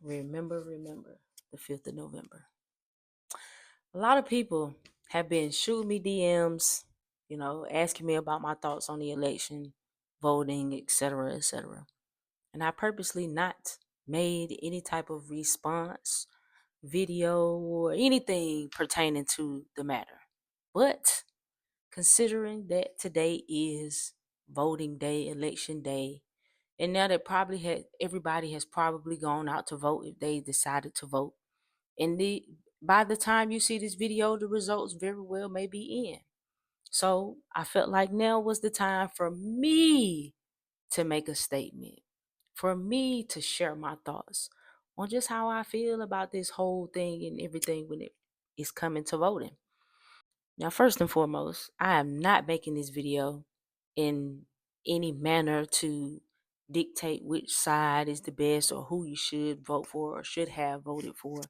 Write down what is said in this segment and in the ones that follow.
Remember the 5th of November. A lot of people have been shooting me DMs, asking me about my thoughts on the election, voting, etc., etc. And I purposely not made any type of response, video, or anything pertaining to the matter. But considering that today is voting day, election day, and now that everybody has probably gone out to vote if they decided to vote. And by the time you see this video, the results very well may be in. So I felt like now was the time for me to make a statement, for me to share my thoughts on just how I feel about this whole thing and everything when it is coming to voting. Now, first and foremost, I am not making this video in any manner to dictate which side is the best or who you should vote for or should have voted for.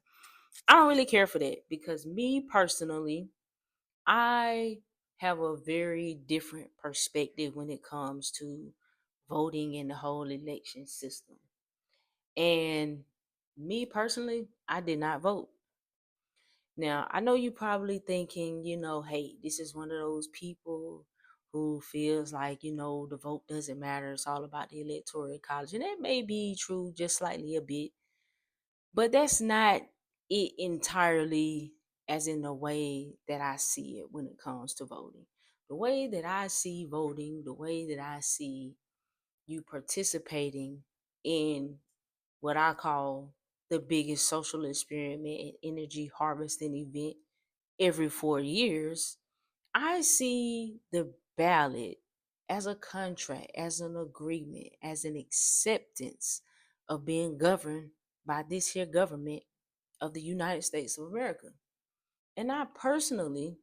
I don't really care for that because me personally, I have a very different perspective when it comes to voting in the whole election system. And me personally, I did not vote. Now, I know you probably thinking, hey, this is one of those people who feels like, the vote doesn't matter. It's all about the electoral college. And that may be true just slightly a bit, but that's not it entirely as in the way that I see it when it comes to voting. The way that I see voting, the way that I see you participating in what I call the biggest social experiment and energy harvesting event every 4 years, I see the ballot as a contract, as an agreement, as an acceptance of being governed by this here government of the United States of America. And I personally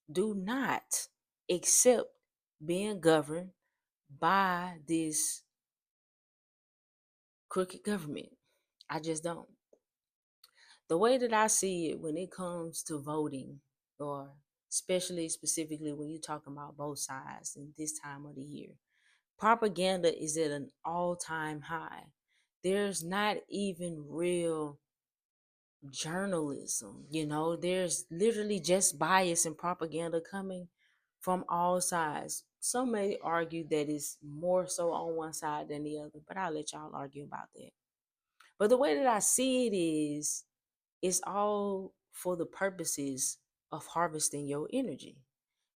do not accept being governed by this crooked government. I just don't. The way that I see it when it comes to voting, or especially specifically when you're talking about both sides in this time of the year, propaganda is at an all-time high. There's not even real journalism, there's literally just bias and propaganda coming from all sides. Some may argue that it's more so on one side than the other, but I'll let y'all argue about that. But the way that I see it is, it's all for the purposes of harvesting your energy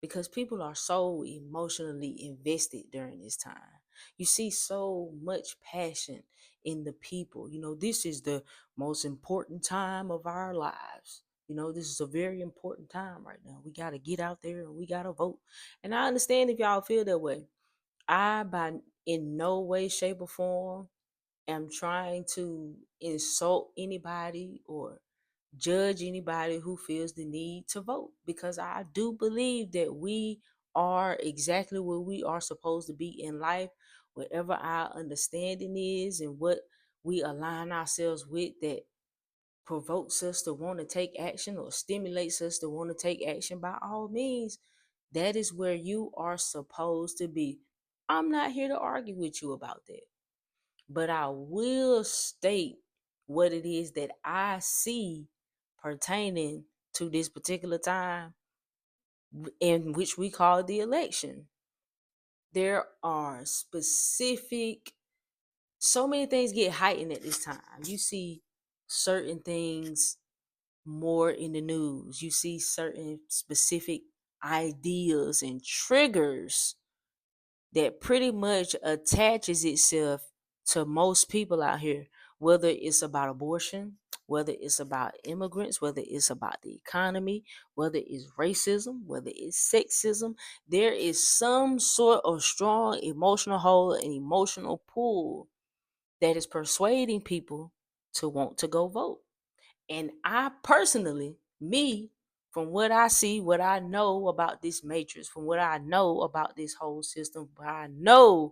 because people are so emotionally invested during this time. You see so much passion in the people. This is the most important time of our lives. This is a very important time right now. We got to get out there and we got to vote. And I understand if y'all feel that way. I, by in no way, shape, or form, am trying to insult anybody or judge anybody who feels the need to vote, because I do believe that we are exactly where we are supposed to be in life, whatever our understanding is and what we align ourselves with that provokes us to want to take action or stimulates us to want to take action. By all means, that is where you are supposed to be. I'm not here to argue with you about that, but I will state what it is that I see pertaining to this particular time in which we call the election. There are so many things get heightened at this time. You see certain things more in the news. You see certain specific ideas and triggers that pretty much attaches itself to most people out here, whether it's about abortion, whether it's about immigrants, whether it's about the economy, whether it's racism, whether it's sexism. There is some sort of strong emotional hold and emotional pull that is persuading people to want to go vote. And I personally, from what I see, what I know about this matrix, from what I know about this whole system, what I know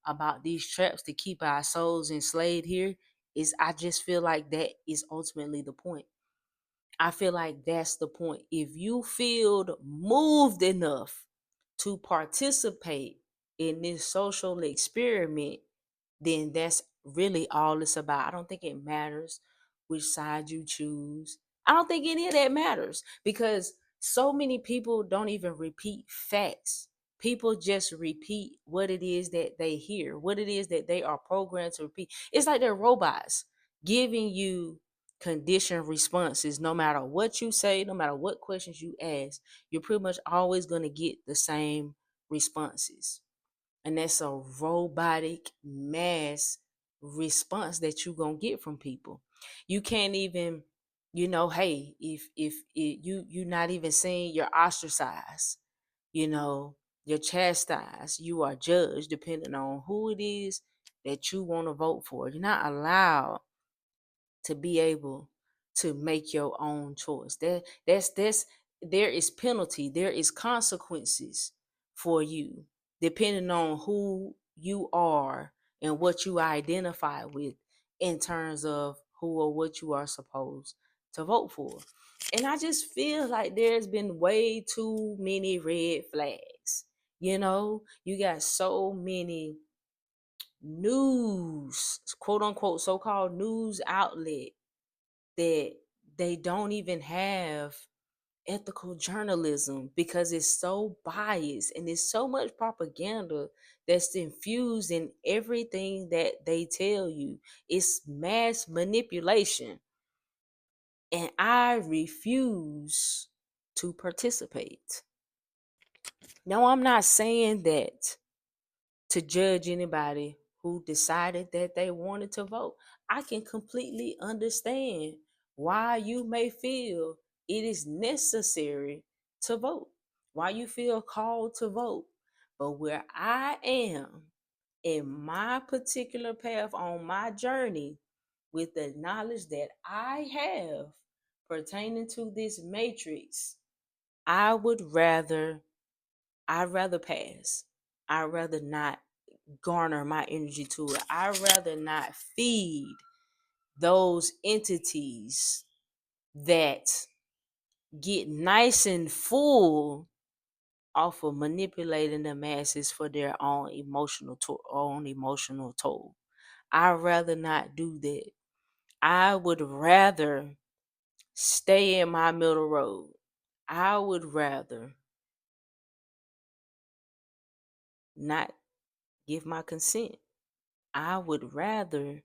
about these traps to keep our souls enslaved here, is I just feel like that is ultimately the point. I feel like that's the point. If you feel moved enough to participate in this social experiment, then that's really all it's about. I don't think it matters which side you choose. I don't think any of that matters because so many people don't even repeat facts. People just repeat what it is that they hear, what it is that they are programmed to repeat. It's like they're robots giving you conditioned responses. No matter what you say, no matter what questions you ask, you're pretty much always going to get the same responses. And that's a robotic mass response that you're going to get from people. You can't even, hey, if you're not even saying you're ostracized, you know, you're chastised, you are judged depending on who it is that you want to vote for. You're not allowed to be able to make your own choice. That's there is penalty, there is consequences for you depending on who you are and what you identify with in terms of who or what you are supposed to vote for. And I just feel like there's been way too many red flags. You got so many news, quote unquote, so-called news outlet that they don't even have ethical journalism because it's so biased and there's so much propaganda that's infused in everything that they tell you. It's mass manipulation. And I refuse to participate. Now, I'm not saying that to judge anybody who decided that they wanted to vote. I can completely understand why you may feel it is necessary to vote, why you feel called to vote. But where I am in my particular path on my journey, with the knowledge that I have pertaining to this matrix, I would rather I'd rather pass. I'd rather not garner my energy to it. I'd rather not feed those entities that get nice and full off of manipulating the masses for their own emotional toll. I'd rather not do that. I would rather stay in my middle road. I would rather not give my consent. I would rather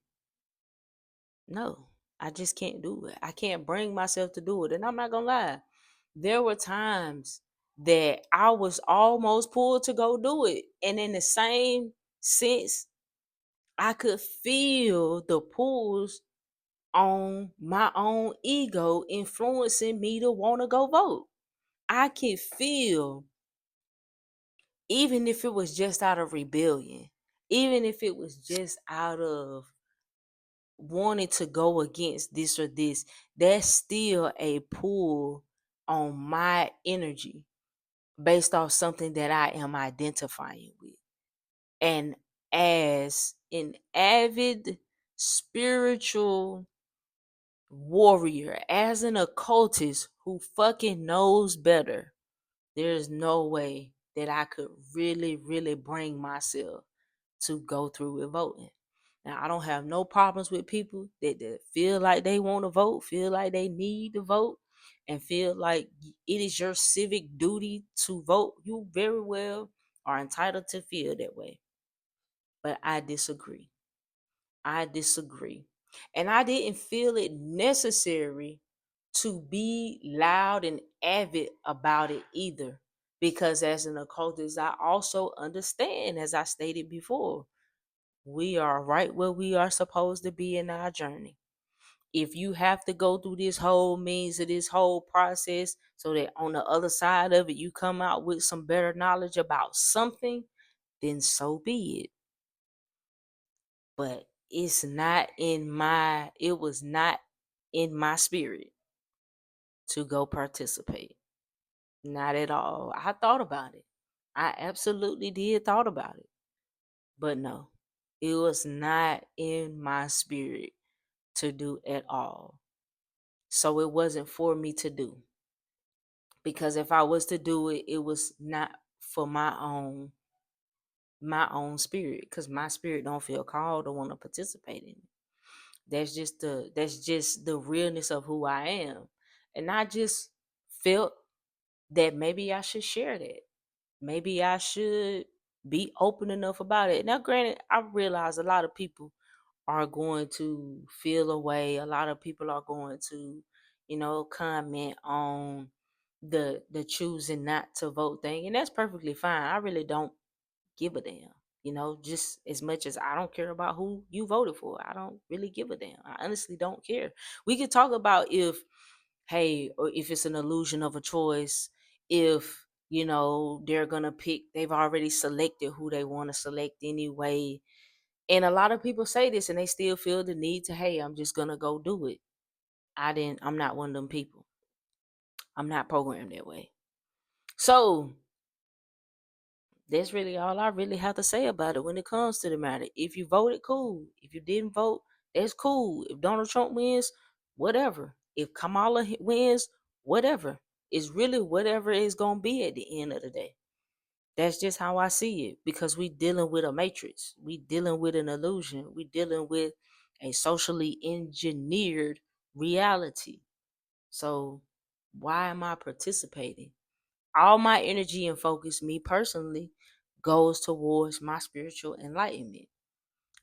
no. I just can't do it. I can't bring myself to do it. And I'm not gonna lie. There were times that I was almost pulled to go do it. And in the same sense, I could feel the pulls on my own ego influencing me to want to go vote. I can feel, even if it was just out of rebellion, even if it was just out of wanting to go against this or this, that's still a pull on my energy based off something that I am identifying with. And as an avid spiritual warrior, as an occultist who fucking knows better, there's no way that I could really, really bring myself to go through with voting. Now, I don't have no problems with people that feel like they want to vote, feel like they need to vote, and feel like it is your civic duty to vote. You very well are entitled to feel that way. But I disagree. I disagree. And I didn't feel it necessary to be loud and avid about it either. Because as an occultist, I also understand, as I stated before, we are right where we are supposed to be in our journey. If you have to go through this whole means of this whole process so that on the other side of it you come out with some better knowledge about something, then so be it. But it was not in my spirit to go participate. Not at all. I thought about it. I absolutely did thought about it. But no, it was not in my spirit to do at all. So it wasn't for me to do. Because if I was to do it, it was not for my own spirit. Because my spirit don't feel called or want to participate in it. That's just the realness of who I am. And I just felt that maybe I should share that. Maybe I should be open enough about it. Now, granted, I realize a lot of people are going to feel away. A lot of people are going to, comment on the choosing not to vote thing, and that's perfectly fine. I really don't give a damn. Just as much as I don't care about who you voted for, I don't really give a damn. I honestly don't care. We could talk about if, hey, or if it's an illusion of a choice, if, they're gonna pick, they've already selected who they want to select anyway. And a lot of people say this and they still feel the need to, hey, I'm just gonna go do it. I'm not one of them people. I'm not programmed that way. So that's really all I really have to say about it when it comes to the matter. If you voted, cool. If you didn't vote, that's cool. If Donald Trump wins, whatever. If Kamala wins, whatever. It's really whatever it's gonna be at the end of the day. That's just how I see it, because we dealing with a matrix. We dealing with an illusion. We dealing with a socially engineered reality. So why am I participating? All my energy and focus, me personally, goes towards my spiritual enlightenment.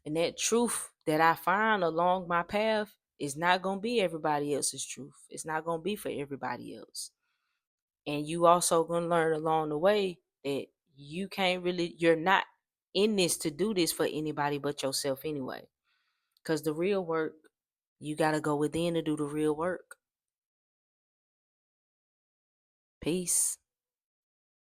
And that truth that I find along my path is not going to be everybody else's truth. It's not going to be for everybody else. And you also going to learn along the way that you're not in this to do this for anybody but yourself anyway. Because the real work, you got to go within to do the real work. Peace.